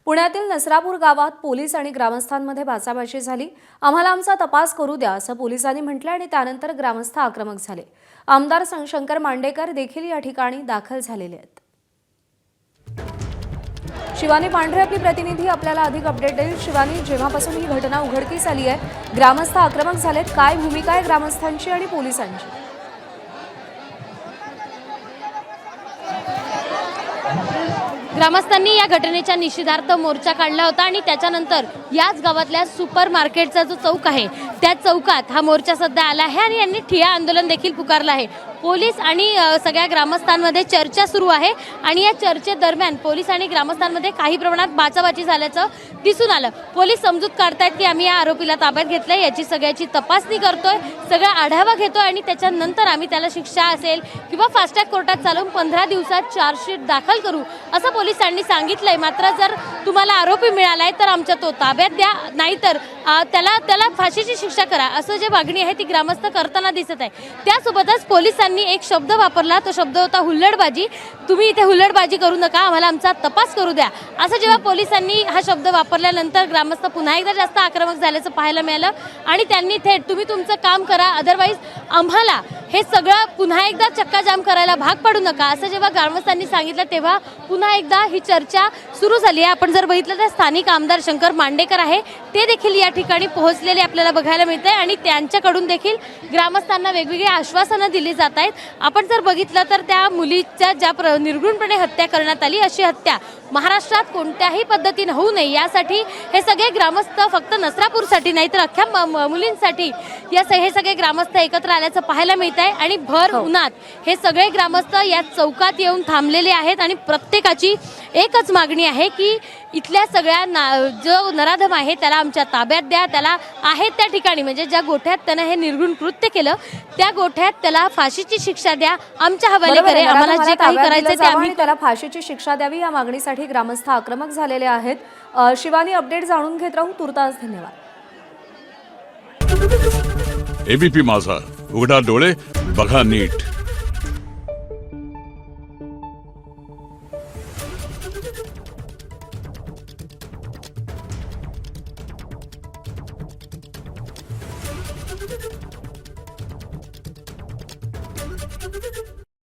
पुण्यातील नसरापूर गावात पोलीस आणि ग्रामस्थांमध्ये बाचाबाची झाली। आम्हाला आमचा तपास करू द्या असं पोलिसांनी म्हटलं आणि त्यानंतर ग्रामस्थ आक्रमक झाले। आमदार शंकर मांडेकर देखील या ठिकाणी दाखल झालेले आहेत। शिवानी पांढरे आपली प्रतिनिधी आपल्याला अधिक अपडेट देईल। शिवानी, जेव्हापासून ही घटना उघडकीस आली आहे, ग्रामस्थ आक्रमक झालेत, काय भूमिका आहे ग्रामस्थांची आणि पोलिसांची? ग्रामस्थांनी या घटनेच्या निषेधार्थ मोर्चा काढला होता आणि त्याच्यानंतर याच गावातल्या सुपर मार्केटचा जो चौक आहे त्या चौकात हा मोर्चा सध्या आला आहे आणि यांनी ठिय्या आंदोलन देखील पुकारलं आहे। पोलीस आणि सगळ्या ग्रामस्थांमध्ये चर्चा सुरू आहे आणि या चर्चेदरम्यान पोलीस आणि ग्रामस्थांमध्ये काही प्रमाणात बाचाबाची झाल्याचं दिसून आलं। पोलीस समजूत काढतायत की आम्ही या आरोपीला ताब्यात घेतलंय, याची सगळ्याची तपासणी करतोय, सगळा आढावा घेतोय आणि त्याच्यानंतर आम्ही त्याला शिक्षा असेल किंवा फास्ट ट्रॅक कोर्टात चालवून 15 दिवसात चार्जशीट दाखल करू असं पोलिसांनी सांगितलंय। मात्र जर तुम्हाला आरोपी मिळालाय तर आमच्या तो ताब्यात द्या, नाहीतर त्याला फाशीची शिक्षा करा असं जे मागणी आहे ती ग्रामस्थ करताना दिसत आहे। त्यासोबतच पोलिसांनी एक शब्द वापरला, तो शब्द होता हुल्लडबाजी। तुम्ही इथे हुल्लडबाजी करू नका, आम्हाला आमचा तपास करू द्या असं जेव्हा पोलिसांनी हा शब्द वापरल्यानंतर ग्रामस्थ पुन्हा एकदा जास्त आक्रमक झाल्याचं पाहायला मिळालं आणि त्यांनी थेट तुम्ही तुमचं काम करा, अदरवाईज आम्हाला हे सगळं पुन्हा एकदा चक्काजाम करायला भाग पाडू नका असं जेव्हा ग्रामस्थांनी सांगितलं तेव्हा पुन्हा एकदा ही चर्चा सुरू झाली आहे। आपण जर बघितलं तर स्थानिक आमदार शंकर मांडेकर आहे, ते देखील या ठिकाणी पोहोचलेले आपल्याला बघायला मिळते आणि त्यांच्याकडून देखील ग्रामस्थांना वेगवेगळी आश्वासनं दिली जात आहेत। आपण जर बघितलं तर त्या मुलीच्या ज्या निर्घृणपणे हत्या करण्यात आली, अशी हत्या महाराष्ट्रात कोणत्याही पद्धतीने होऊ नये यासाठी हे सगळे ग्रामस्थ फक्त नसरापूरसाठी नाही तर अख्ख्या मुलींसाठी हे सगळे ग्रामस्थ एकत्र आल्याचं पाहायला मिळत आहे आणि भर उन्हात हे सगळे ग्रामस्थ या चौकात येऊन थांबलेले आहेत आणि प्रत्येकाची एकच मागणी आहे की इथल्या सगळ्या जो नराधम आहे त्याला आमच्या ताब्यात द्या, त्याला आहे त्या ठिकाणी म्हणजे ज्या गोठ्यात त्यानं हे निर्घृण कृत्य केलं त्या गोठ्यात त्याला फाशीची शिक्षा द्या, आमच्या हवाले करे, आम्हाला जे काही करायचं ते आम्ही त्याला फाशीची शिक्षा द्यावी या मागणीसाठी ग्रामस्थ आक्रमक झालेले आहेत। शिवानी, अपडेट जाणून घेत राहू, तुर्तास धन्यवाद। एबीपी माझा, उघडा डोळे बघा नीट।